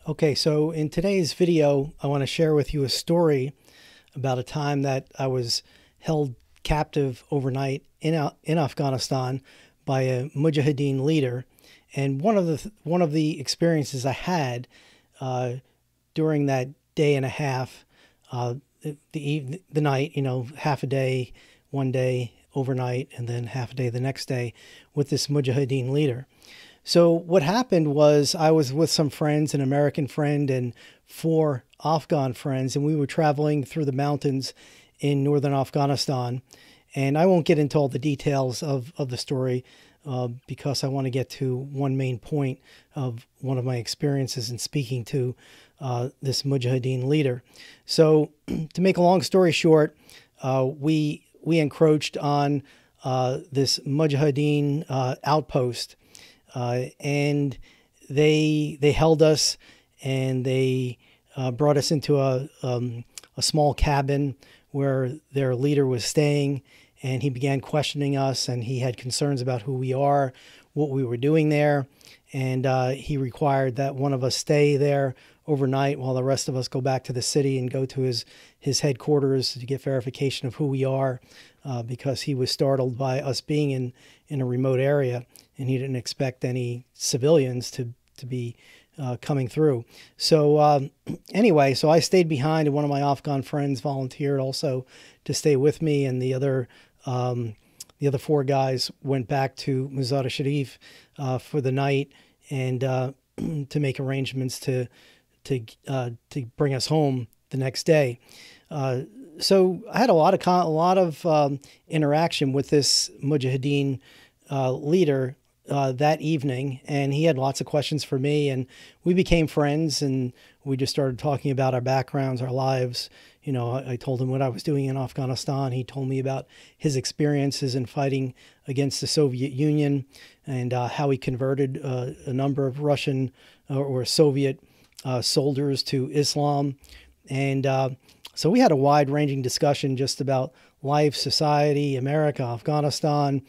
Okay, so in today's video, I want to share with you a story about a time that I was held captive overnight in Afghanistan by a Mujahideen leader. And one of the experiences I had during that day and a half, the night, half a day, one day overnight, and then half a day the next day with this Mujahideen leader. So what happened was I was with some friends, an American friend and four Afghan friends, and we were traveling through the mountains in northern Afghanistan. And I won't get into all the details of the story because I want to get to one main point of one of my experiences in speaking to this Mujahideen leader. So to make a long story short, we encroached on this Mujahideen outpost. And they held us, and they brought us into a small cabin where their leader was staying, and he began questioning us, and he had concerns about who we are, what we were doing there, and he required that one of us stay there overnight while the rest of us go back to the city and go to his headquarters to get verification of who we are, because he was startled by us being in a remote area, and he didn't expect any civilians to be coming through. So anyway, so I stayed behind, and one of my Afghan friends volunteered also to stay with me, and the other four guys went back to Mazar-e Sharif for the night, and to make arrangements to bring us home the next day. So I had a lot of interaction with this Mujahideen leader that evening, and he had lots of questions for me, and we became friends, and we just started talking about our backgrounds, our lives. I told him what I was doing in Afghanistan. He told me about his experiences in fighting against the Soviet Union, and how he converted a number of Russian or Soviet soldiers to Islam. And so we had a wide-ranging discussion just about life, society, America, Afghanistan,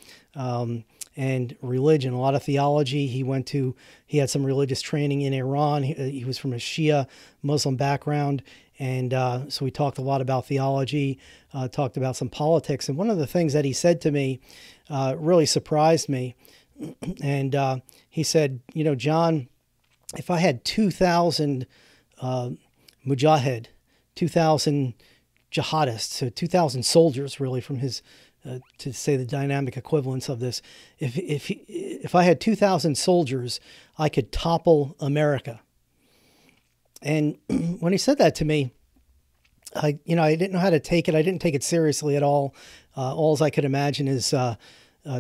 and religion, a lot of theology. He had some religious training in Iran. He was from a Shia Muslim background. And so we talked a lot about theology, talked about some politics. And one of the things that he said to me really surprised me. And he said, John, if I had 2,000 mujahid, 2,000 jihadists, so 2,000 soldiers really from his, to say the dynamic equivalence of this, if I had 2,000 soldiers, I could topple America. And when he said that to me, I didn't know how to take it. I didn't take it seriously at all. All I could imagine is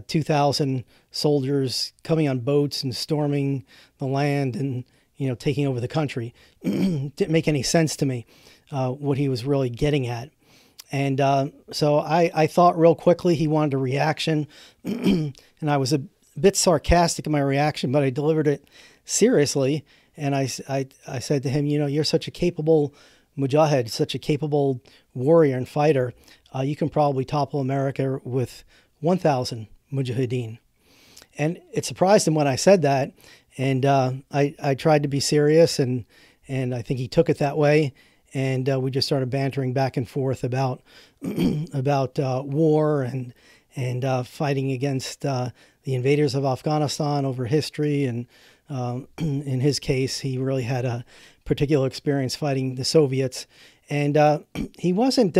2,000 soldiers coming on boats and storming the land and, taking over the country. Didn't make any sense to me, what he was really getting at. And so I thought real quickly he wanted a reaction, and I was a bit sarcastic in my reaction, but I delivered it seriously. And I said to him, you're such a capable mujahid, such a capable warrior and fighter. You can probably topple America with 1,000 mujahideen. And it surprised him when I said that. And I tried to be serious, and I think he took it that way. And we just started bantering back and forth about war and fighting against the invaders of Afghanistan over history. And in his case, he really had a particular experience fighting the Soviets. And he wasn't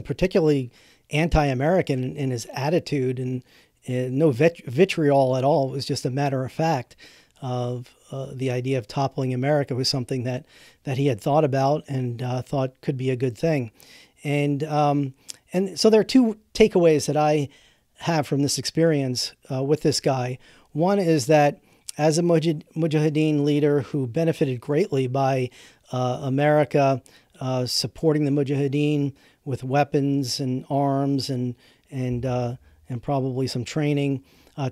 particularly anti-American in his attitude, and no vitriol at all. It was just a matter of fact of the idea of toppling America was something that he had thought about and thought could be a good thing. And so there are two takeaways that I have from this experience with this guy. One is that as a Mujahideen leader who benefited greatly by America supporting the Mujahideen with weapons and arms and probably some training,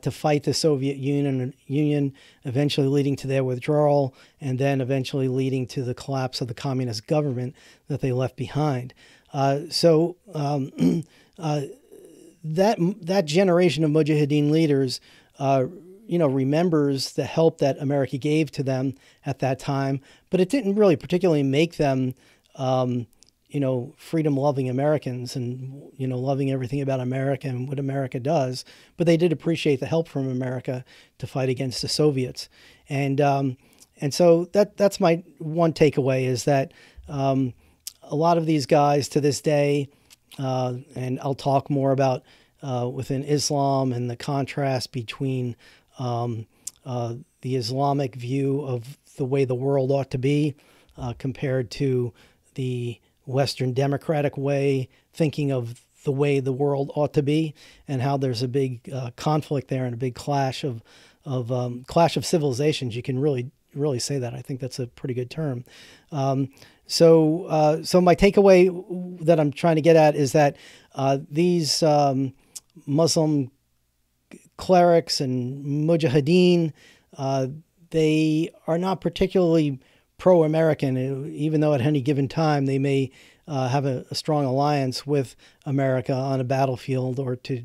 to fight the Soviet Union, eventually leading to their withdrawal, and then eventually leading to the collapse of the communist government that they left behind. So that generation of Mujahideen leaders remembers the help that America gave to them at that time, but it didn't really particularly make them, freedom-loving Americans and, loving everything about America and what America does. But they did appreciate the help from America to fight against the Soviets. And so that's my one takeaway, is that a lot of these guys to this day, and I'll talk more about within Islam and the contrast between the Islamic view of the way the world ought to be compared to the Western democratic way, thinking of the way the world ought to be, and how there's a big conflict there and a big clash of civilizations. You can really say that. I think that's a pretty good term. So my takeaway that I'm trying to get at is that these Muslim clerics and Mujahideen, they are not particularly pro-American, even though at any given time they may have a strong alliance with America on a battlefield or to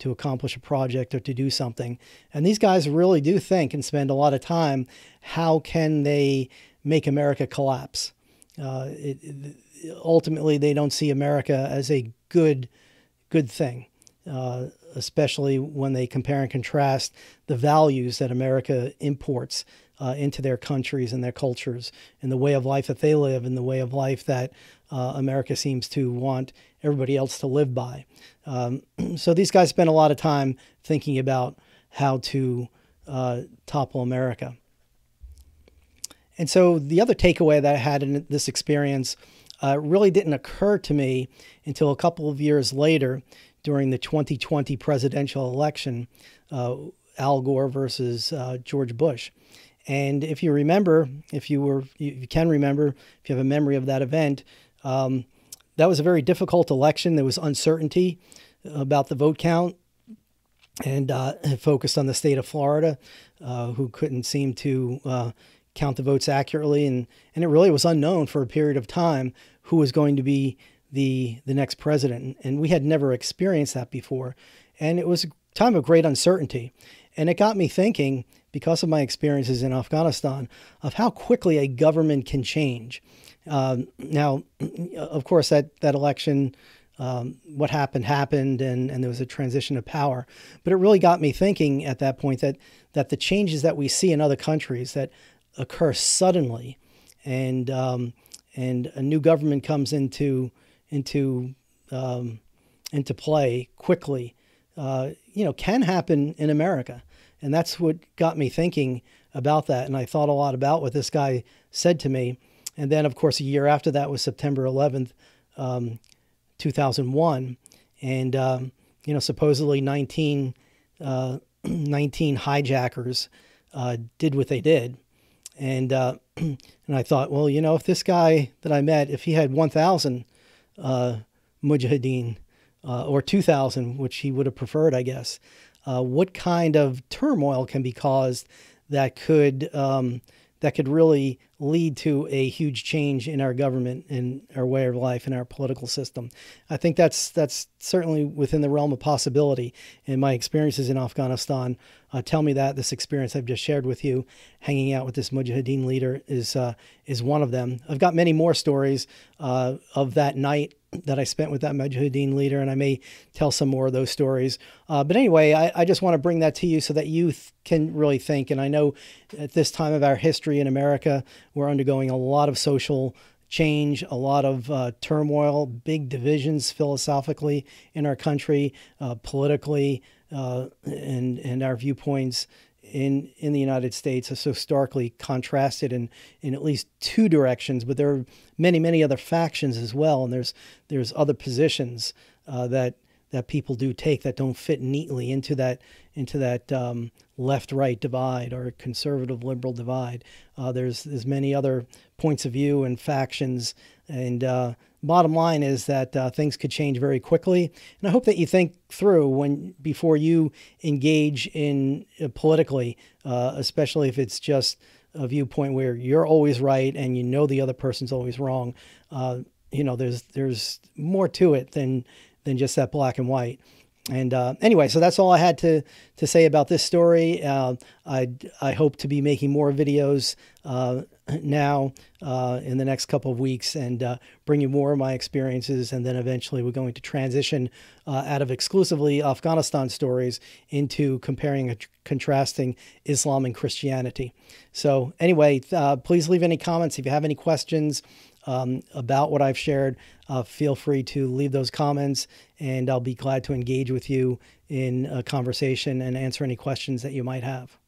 accomplish a project or to do something. And these guys really do think and spend a lot of time, how can they make America collapse? Ultimately, they don't see America as a good thing, especially when they compare and contrast the values that America imports into their countries and their cultures, and the way of life that they live, and the way of life that America seems to want everybody else to live by. So these guys spend a lot of time thinking about how to topple America. And so the other takeaway that I had in this experience really didn't occur to me until a couple of years later during the 2020 presidential election, Al Gore versus George Bush. And if you remember, if you can remember, if you have a memory of that event, that was a very difficult election. There was uncertainty about the vote count, and it focused on the state of Florida, who couldn't seem to count the votes accurately. And it really was unknown for a period of time who was going to be the next president. And we had never experienced that before. And it was a time of great uncertainty. And it got me thinking, because of my experiences in Afghanistan, of how quickly a government can change. Now, of course, that election, what happened, and there was a transition of power. But it really got me thinking at that point that the changes that we see in other countries that occur suddenly, and a new government comes into play quickly, can happen in America. And that's what got me thinking about that. And I thought a lot about what this guy said to me. And then, of course, a year after that was September 11th, 2001. And, supposedly 19 hijackers did what they did. And I thought, well, if this guy that I met, if he had 1,000 Mujahideen or 2,000, which he would have preferred, I guess, what kind of turmoil can be caused that could really lead to a huge change in our government and our way of life and our political system. I think that's certainly within the realm of possibility. And my experiences in Afghanistan tell me that. This experience I've just shared with you, hanging out with this Mujahideen leader, is one of them. I've got many more stories of that night that I spent with that Mujahideen leader, and I may tell some more of those stories. But anyway, I just want to bring that to you so that you can really think. And I know at this time of our history in America, we're undergoing a lot of social change, a lot of turmoil, big divisions philosophically in our country, politically, and our viewpoints in the United States are so starkly contrasted in at least two directions, but there are many, many other factions as well. And there's other positions that people do take that don't fit neatly into that left-right divide or conservative liberal divide. There's many other points of view and factions, and bottom line is that things could change very quickly. And I hope that you think through before you engage in politically, especially if it's just a viewpoint where you're always right and the other person's always wrong. There's more to it than just that black and white. And anyway, so that's all I had to say about this story. I hope to be making more videos now in the next couple of weeks, and bring you more of my experiences. And then eventually we're going to transition out of exclusively Afghanistan stories into comparing and contrasting Islam and Christianity. So anyway, please leave any comments. If you have any questions about what I've shared, feel free to leave those comments, and I'll be glad to engage with you in a conversation and answer any questions that you might have.